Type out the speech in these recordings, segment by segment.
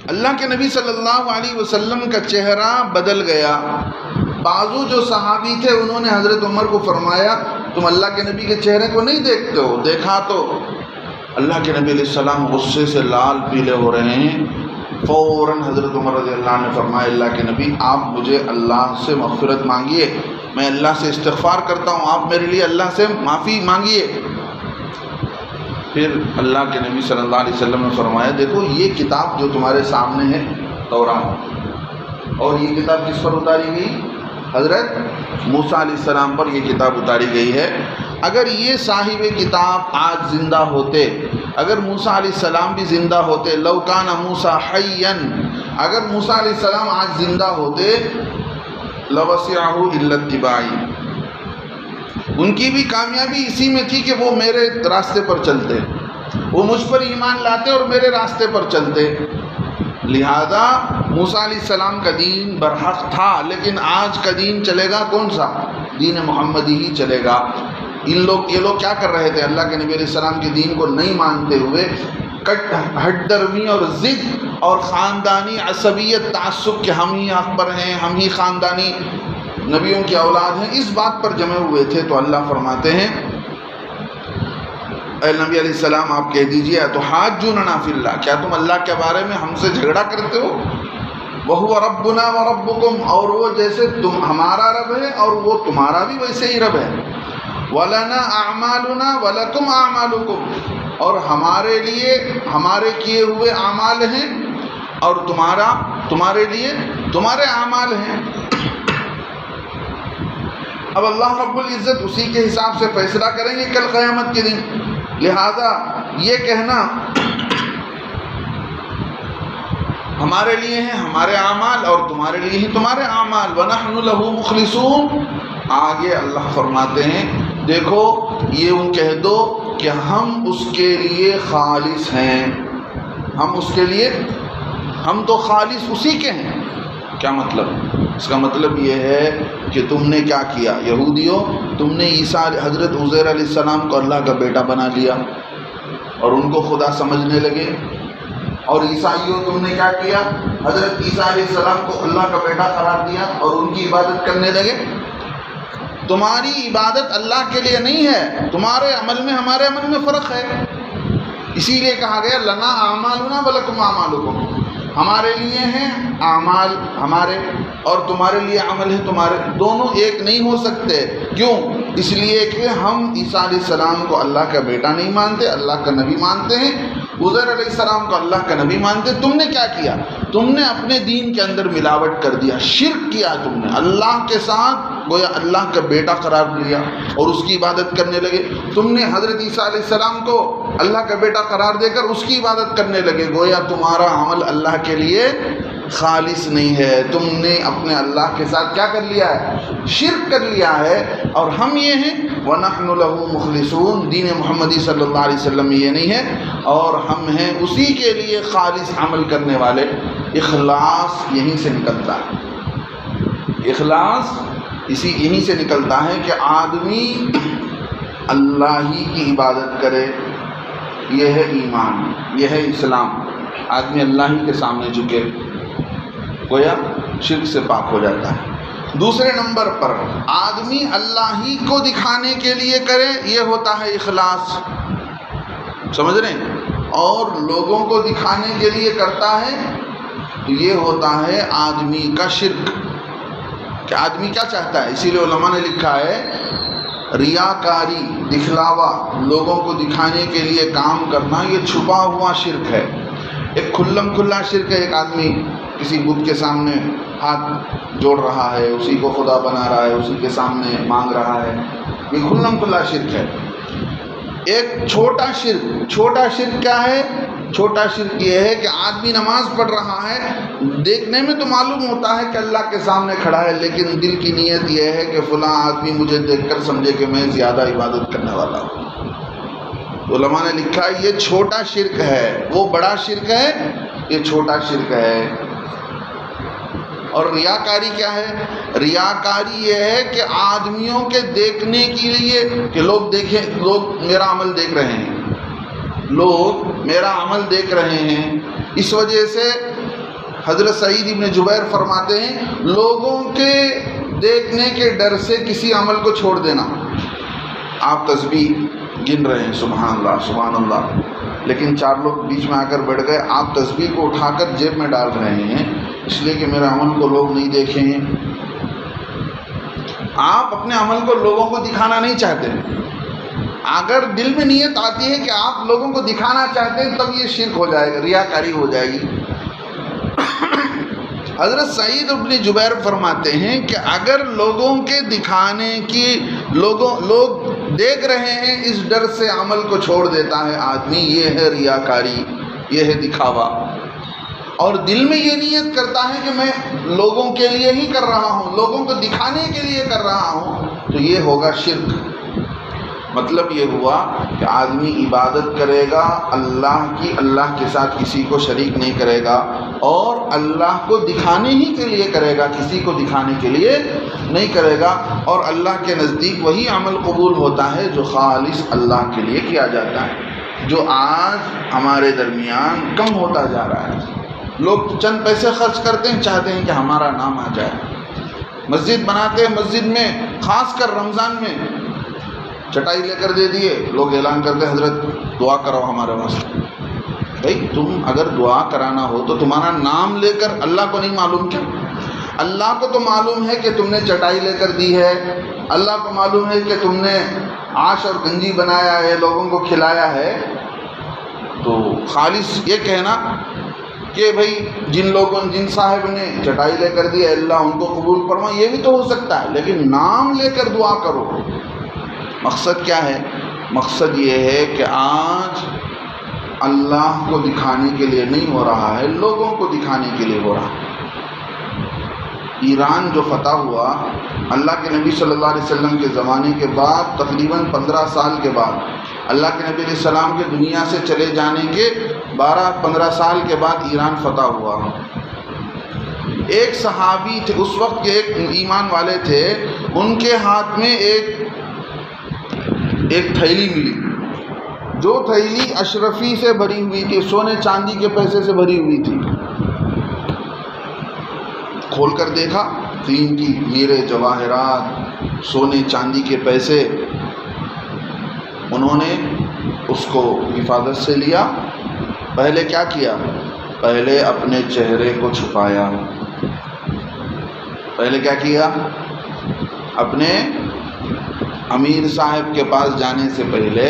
اللہ کے نبی صلی اللہ علیہ وسلم کا چہرہ بدل گیا. بعضو جو صحابی تھے انہوں نے حضرت عمر کو فرمایا تم اللہ کے نبی کے چہرے کو نہیں دیکھتے ہو؟ دیکھا تو اللہ کے نبی علیہ السلام غصے سے لال پیلے ہو رہے ہیں. فوراً حضرت عمر رضی اللہ عنہ نے فرمایا اللہ کے نبی آپ مجھے اللہ سے مغفرت مانگیے، میں اللہ سے استغفار کرتا ہوں، آپ میرے لیے اللہ سے معافی مانگیے. پھر اللہ کے نبی صلی اللہ علیہ وسلم نے فرمایا دیکھو یہ کتاب جو تمہارے سامنے ہے تورات، اور یہ کتاب کس پر اتاری گئی؟ حضرت موسیٰ علیہ السلام پر یہ کتاب اتاری گئی ہے. اگر یہ صاحب کتاب آج زندہ ہوتے، اگر موسیٰ علیہ السلام بھی زندہ ہوتے، لو کان موسیٰ حیا، اگر موسیٰ علیہ السلام آج زندہ ہوتے لوسعہ الا اتباعی، ان کی بھی کامیابی اسی میں تھی کہ وہ میرے راستے پر چلتے، وہ مجھ پر ایمان لاتے اور میرے راستے پر چلتے. لہذا موسیٰ علیہ السلام کا دین برحق تھا، لیکن آج کا دین چلے گا کون سا؟ دین محمدی ہی چلے گا. یہ لوگ کیا کر رہے تھے؟ اللہ کے نبی علیہ السلام کے دین کو نہیں مانتے ہوئے ہٹ درمی اور ضد اور خاندانی عصبیت تعصب کہ ہم ہی حق پر ہیں، ہم ہی خاندانی نبیوں کی اولاد ہیں، اس بات پر جمع ہوئے تھے. تو اللہ فرماتے ہیں اے نبی علیہ السلام آپ کہہ دیجئے اتحاجوننا فی اللہ، کیا تم اللہ کے بارے میں ہم سے جھگڑا کرتے ہو؟ وَهُوَ رَبُّنَا وَرَبُّكُمْ، اور وہ جیسے تم ہمارا رب ہے اور وہ تمہارا بھی ویسے ہی رب ہے. وَلَنَا أَعْمَالُنَا وَلَكُمْ أَعْمَالُكُمْ، اور ہمارے لیے ہمارے کیے ہوئے اعمال ہیں اور تمہارے لیے تمہارے اعمال ہیں. اب اللہ رب العزت اسی کے حساب سے فیصلہ کریں گے کل قیامت کے دن. لہذا یہ کہنا ہمارے لیے ہیں ہمارے اعمال اور تمہارے لیے ہیں تمہارے اعمال. وَنَحْنُ لَهُ مُخْلِصُونَ، آگے اللہ فرماتے ہیں دیکھو یہ کہہ دو کہ ہم اس کے لیے خالص ہیں، ہم تو خالص اسی کے ہیں. کیا مطلب؟ اس کا مطلب یہ ہے کہ تم نے کیا کیا یہودیوں، تم نے عیسیٰ حضرت عزیر علیہ السلام کو اللہ کا بیٹا بنا لیا اور ان کو خدا سمجھنے لگے. اور عیسائیوں تم نے کیا کیا؟ حضرت عیسیٰ علیہ السلام کو اللہ کا بیٹا قرار دیا اور ان کی عبادت کرنے لگے. تمہاری عبادت اللہ کے لیے نہیں ہے، تمہارے عمل میں ہمارے عمل میں فرق ہے. اسی لیے کہا گیا لنا اعمالنا ولکم اعمالکم، ہمارے لیے ہیں اعمال ہمارے اور تمہارے لیے عمل ہے تمہارے، دونوں ایک نہیں ہو سکتے. کیوں؟ اس لیے کہ ہم عیسیٰ علیہ السلام کو اللہ کا بیٹا نہیں مانتے، اللہ کا نبی مانتے ہیں. عزیر علیہ السلام کو اللہ کا نبی مانتے. تم نے کیا کیا؟ تم نے اپنے دین کے اندر ملاوٹ کر دیا، شرک کیا. تم نے اللہ کے ساتھ گویا اللہ کا بیٹا قرار دیا اور اس کی عبادت کرنے لگے. تم نے حضرت عیسیٰ علیہ السلام کو اللہ کا بیٹا قرار دے کر اس کی عبادت کرنے لگے. گویا تمہارا عمل اللہ کے لیے خالص نہیں ہے، تم نے اپنے اللہ کے ساتھ کیا کر لیا ہے؟ شرک کر لیا ہے. اور ہم یہ ہیں وَنَحْنُ لَهُ مُخْلِصُونَ، دین محمدی صلی اللہ علیہ وسلم میں یہ نہیں ہے اور ہم ہیں اسی کے لیے خالص عمل کرنے والے. اخلاص یہیں سے نکلتا ہے، اخلاص یہیں سے نکلتا ہے کہ آدمی اللہ ہی کی عبادت کرے. یہ ہے ایمان، یہ ہے اسلام. آدمی اللہ ہی کے سامنے جھکے، گویا شرک سے پاک ہو جاتا ہے. دوسرے نمبر پر آدمی اللہ ہی کو دکھانے کے لیے کرے، یہ ہوتا ہے اخلاص. سمجھ رہے ہیں؟ اور لوگوں کو دکھانے کے لیے کرتا ہے تو یہ ہوتا ہے آدمی کا شرک. کہ آدمی کیا چاہتا ہے؟ اسی لیے علماء نے لکھا ہے ریاکاری، دکھلاوا، لوگوں کو دکھانے کے لیے کام کرنا، یہ چھپا ہوا شرک ہے. ایک کھلم کھلا شرک ہے، ایک آدمی کسی بت کے سامنے ہاتھ جوڑ رہا ہے، اسی کو خدا بنا رہا ہے، اسی کے سامنے مانگ رہا ہے، یہ کھلم کھلا شرک ہے. ایک چھوٹا شرک کیا ہے؟ چھوٹا شرک یہ ہے کہ آدمی نماز پڑھ رہا ہے، دیکھنے میں تو معلوم ہوتا ہے کہ اللہ کے سامنے کھڑا ہے، لیکن دل کی نیت یہ ہے کہ فلاں آدمی مجھے دیکھ کر سمجھے کہ میں زیادہ عبادت کرنے والا ہوں. علماء نے لکھا یہ چھوٹا شرک ہے، وہ بڑا شرک ہے، یہ چھوٹا شرک ہے. اور ریاکاری کیا ہے؟ ریاکاری یہ ہے کہ آدمیوں کے دیکھنے کے لیے کہ لوگ دیکھیں، لوگ میرا عمل دیکھ رہے ہیں، لوگ میرا عمل دیکھ رہے ہیں، اس وجہ سے حضرت سعید ابن جبیر فرماتے ہیں لوگوں کے دیکھنے کے ڈر سے کسی عمل کو چھوڑ دینا. آپ تسبیح گن رہے ہیں سبحان اللہ سبحان اللہ، لیکن 4 لوگ بیچ میں آ کر بیٹھ گئے، آپ تسبیح کو اٹھا کر جیب میں ڈال رہے ہیں اس لیے کہ میرے عمل کو لوگ نہیں دیکھیں. آپ اپنے عمل کو لوگوں کو دکھانا نہیں چاہتے. اگر دل میں نیت آتی ہے کہ آپ لوگوں کو دکھانا چاہتے ہیں تب یہ شرک ہو جائے گا، ریاکاری ہو جائے گی. حضرت سعید ابن جبیر فرماتے ہیں کہ اگر لوگوں کے دکھانے کی لوگ دیکھ رہے ہیں اس ڈر سے عمل کو چھوڑ دیتا ہے آدمی، یہ ہے ریاکاری، یہ ہے دکھاوا. اور دل میں یہ نیت کرتا ہے کہ میں لوگوں کے لیے ہی کر رہا ہوں، لوگوں کو دکھانے کے لیے کر رہا ہوں، تو یہ ہوگا شرک. مطلب یہ ہوا کہ آدمی عبادت کرے گا اللہ کی، اللہ کے ساتھ کسی کو شریک نہیں کرے گا، اور اللہ کو دکھانے ہی کے لیے کرے گا، کسی کو دکھانے کے لیے نہیں کرے گا. اور اللہ کے نزدیک وہی عمل قبول ہوتا ہے جو خالص اللہ کے لیے کیا جاتا ہے، جو آج ہمارے درمیان کم ہوتا جا رہا ہے. لوگ چند پیسے خرچ کرتے ہیں، چاہتے ہیں کہ ہمارا نام آ جائے. مسجد بناتے ہیں، مسجد میں خاص کر رمضان میں چٹائی لے کر دے دیے، لوگ اعلان کرتے ہیں حضرت دعا کراؤ ہمارے واسطے. بھائی تم اگر دعا کرانا ہو تو تمہارا نام لے کر اللہ کو نہیں معلوم کیا؟ اللہ کو تو معلوم ہے کہ تم نے چٹائی لے کر دی ہے، اللہ کو معلوم ہے کہ تم نے عاش اور گنجی بنایا ہے، لوگوں کو کھلایا ہے. تو خالص یہ کہنا کہ بھائی جن صاحب نے چٹائی لے کر دی اللہ ان کو قبول فرما، یہ بھی تو ہو سکتا ہے، لیکن نام لے کر دعا کرو. مقصد کیا ہے؟ مقصد یہ ہے کہ آج اللہ کو دکھانے کے لیے نہیں ہو رہا ہے، لوگوں کو دکھانے کے لیے ہو رہا ہے. ایران جو فتح ہوا اللہ کے نبی صلی اللہ علیہ وسلم کے زمانے کے بعد، تقریباً 15 سال کے بعد، اللہ کے نبی علیہ السلام کے دنیا سے چلے جانے کے 12-15 سال کے بعد ایران فتح ہوا. ایک صحابی تھے اس وقت کے، ایک ایمان والے تھے، ان کے ہاتھ میں ایک تھیلی ملی، جو تھیلی اشرفی سے بھری ہوئی تھی، سونے چاندی کے پیسے سے بھری ہوئی تھی. کھول کر دیکھا قیمتی ہیرے جواہرات، سونے چاندی کے پیسے. انہوں نے اس کو حفاظت سے لیا. پہلے کیا کیا؟ پہلے اپنے چہرے کو چھپایا. پہلے کیا کیا؟ اپنے امیر صاحب کے پاس جانے سے پہلے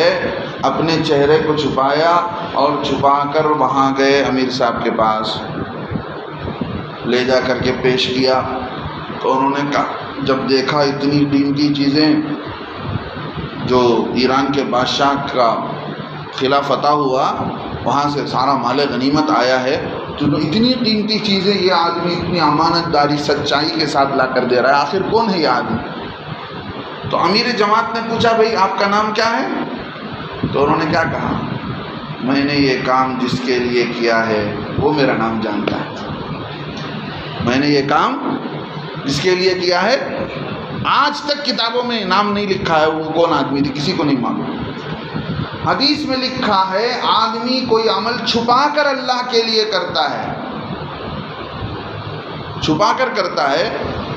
اپنے چہرے کو چھپایا، اور چھپا کر وہاں گئے امیر صاحب کے پاس، لے جا کر کے پیش کیا. تو انہوں نے کہا، جب دیکھا اتنی قیمتی چیزیں، جو ایران کے بادشاہ کا قلعہ فتح ہوا وہاں سے سارا مال غنیمت آیا ہے، تو اتنی قیمتی چیزیں یہ آدمی اتنی امانت داری سچائی کے ساتھ لا کر دے رہا ہے، آخر کون ہے یہ آدمی؟ تو امیر جماعت نے پوچھا بھائی آپ کا نام کیا ہے؟ تو انہوں نے کیا کہا؟ میں نے یہ کام جس کے لیے کیا ہے وہ میرا نام جانتا ہے. میں نے یہ کام جس کے لیے کیا ہے، آج تک کتابوں میں نام نہیں لکھا ہے وہ کون آدمی تھی، کسی کو نہیں معلوم. حدیث میں لکھا ہے آدمی کوئی عمل چھپا کر اللہ کے لیے کرتا ہے، چھپا کر کرتا ہے،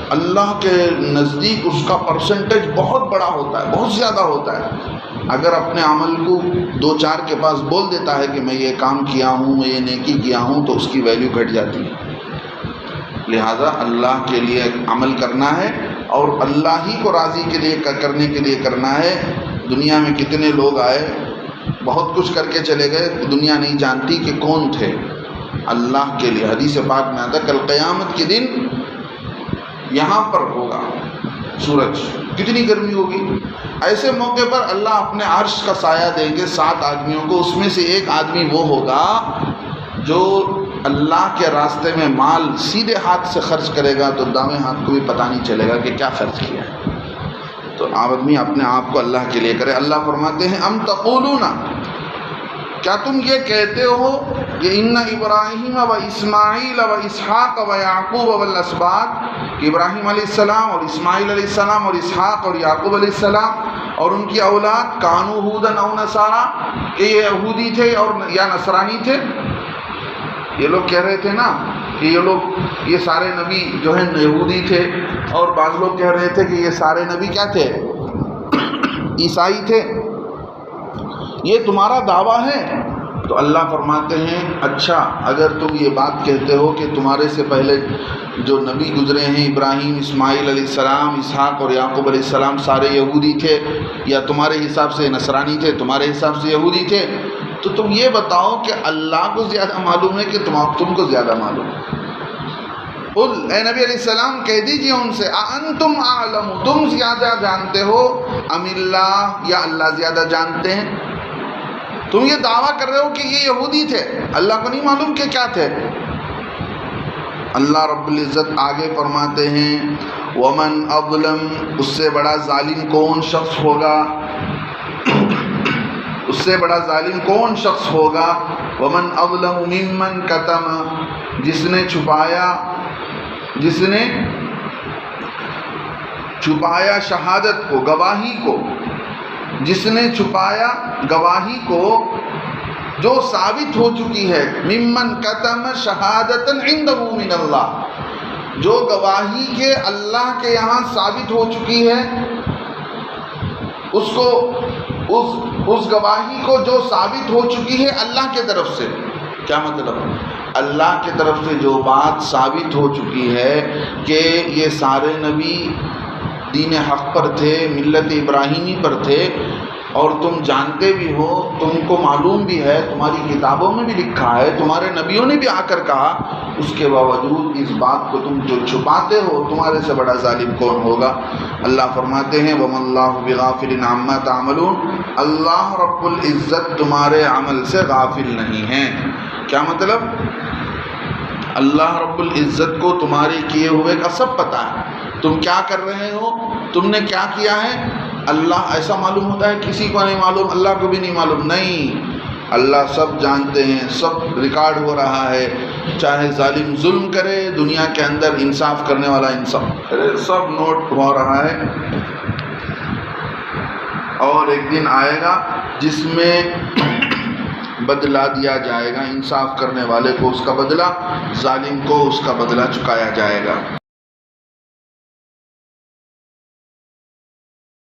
اللہ کے نزدیک اس کا پرسنٹیج بہت بڑا ہوتا ہے، بہت زیادہ ہوتا ہے. اگر اپنے عمل کو 2-4 کے پاس بول دیتا ہے کہ میں یہ کام کیا ہوں، میں یہ نیکی کیا ہوں، تو اس کی ویلیو گھٹ جاتی ہے. لہذا اللہ کے لیے عمل کرنا ہے اور اللہ ہی کو راضی کے لیے کرنے کے لیے کرنا ہے. دنیا میں کتنے لوگ آئے، بہت کچھ کر کے چلے گئے، دنیا نہیں جانتی کہ کون تھے. اللہ کے لیے حدیث پاک میں آتا ہے کل قیامت کے دن یہاں پر ہوگا سورج، کتنی گرمی ہوگی، ایسے موقع پر اللہ اپنے عرش کا سایہ دیں گے 7 آدمیوں کو. اس میں سے ایک آدمی وہ ہوگا جو اللہ کے راستے میں مال سیدھے ہاتھ سے خرچ کرے گا تو دائیں ہاتھ کو بھی پتہ نہیں چلے گا کہ کیا خرچ کیا ہے. تو آدمی اپنے آپ کو اللہ کے لیے کرے. اللہ فرماتے ہیں ام تقولون، کیا تم یہ کہتے ہو کہ ان ابراہیم و اسماعیل و اسحاق و یعقوب والاسباط، کہ ابراہیم علیہ السلام اور اسماعیل علیہ السلام اور اسحاق اور یعقوب علیہ السلام اور ان کی اولاد کانو ہودن او نصارا، کہ یہ یہودی تھے اور یا نصرانی تھے. یہ لوگ کہہ رہے تھے نا کہ یہ سارے نبی جو ہیں یہودی تھے، اور بعض لوگ کہہ رہے تھے کہ یہ سارے نبی کیا تھے؟ عیسائی تھے۔ یہ تمہارا دعویٰ ہے؟ تو اللہ فرماتے ہیں اچھا، اگر تم یہ بات کہتے ہو کہ تمہارے سے پہلے جو نبی گزرے ہیں ابراہیم، اسماعیل علیہ السلام، اسحاق اور یعقوب علیہ السلام سارے یہودی تھے، یا تمہارے حساب سے نصرانی تھے، تمہارے حساب سے یہودی تھے، تو تم یہ بتاؤ کہ اللہ کو زیادہ معلوم ہے کہ تم کو زیادہ معلوم ہے؟ قل، اے نبی علیہ السلام کہہ دیجئے ان سے، انتم اعلم، تم زیادہ جانتے ہو، ام اللہ، یا اللہ زیادہ جانتے ہیں؟ تم یہ دعویٰ کر رہے ہو کہ یہ یہودی تھے، اللہ کو نہیں معلوم کہ کیا تھے؟ اللہ رب العزت آگے فرماتے ہیں ومن اظلم، اس سے بڑا ظالم کون شخص ہوگا؟ اس سے بڑا ظالم کون شخص ہوگا؟ ومن اظلم ممن کتم، جس نے چھپایا شہادت کو، گواہی کو، جس نے چھپایا گواہی کو جو ثابت ہو چکی ہے، ممن کتم شہادتاً عنده من اللہ، جو گواہی کے اللہ کے یہاں ثابت ہو چکی ہے، اس گواہی کو جو ثابت ہو چکی ہے اللہ کے طرف سے۔ کیا مطلب؟ اللہ کی طرف سے جو بات ثابت ہو چکی ہے کہ یہ سارے نبی دین حق پر تھے، ملت ابراہیمی پر تھے، اور تم جانتے بھی ہو، تم کو معلوم بھی ہے، تمہاری کتابوں میں بھی لکھا ہے، تمہارے نبیوں نے بھی آ کر کہا، اس کے باوجود اس بات کو تم جو چھپاتے ہو، تمہارے سے بڑا ظالم کون ہوگا؟ اللہ فرماتے ہیں وَمَا اللَّهُ بِغَافِلٍ عَمَّا تَعْمَلُونَ، اللہ رب العزت تمہارے عمل سے غافل نہیں ہیں۔ کیا مطلب؟ اللہ رب العزت کو تمہارے کیے ہوئے کا سب پتہ ہے، تم کیا کر رہے ہو، تم نے کیا کیا ہے، اللہ ایسا معلوم ہوتا ہے کسی کو نہیں معلوم، اللہ کو بھی نہیں معلوم؟ نہیں، اللہ سب جانتے ہیں، سب ریکارڈ ہو رہا ہے، چاہے ظالم ظلم کرے، دنیا کے اندر انصاف کرنے والا انصاف کرے، سب نوٹ ہو رہا ہے۔ اور ایک دن آئے گا جس میں بدلہ دیا جائے گا، انصاف کرنے والے کو اس کا بدلہ، ظالم کو اس کا بدلہ چکایا جائے گا۔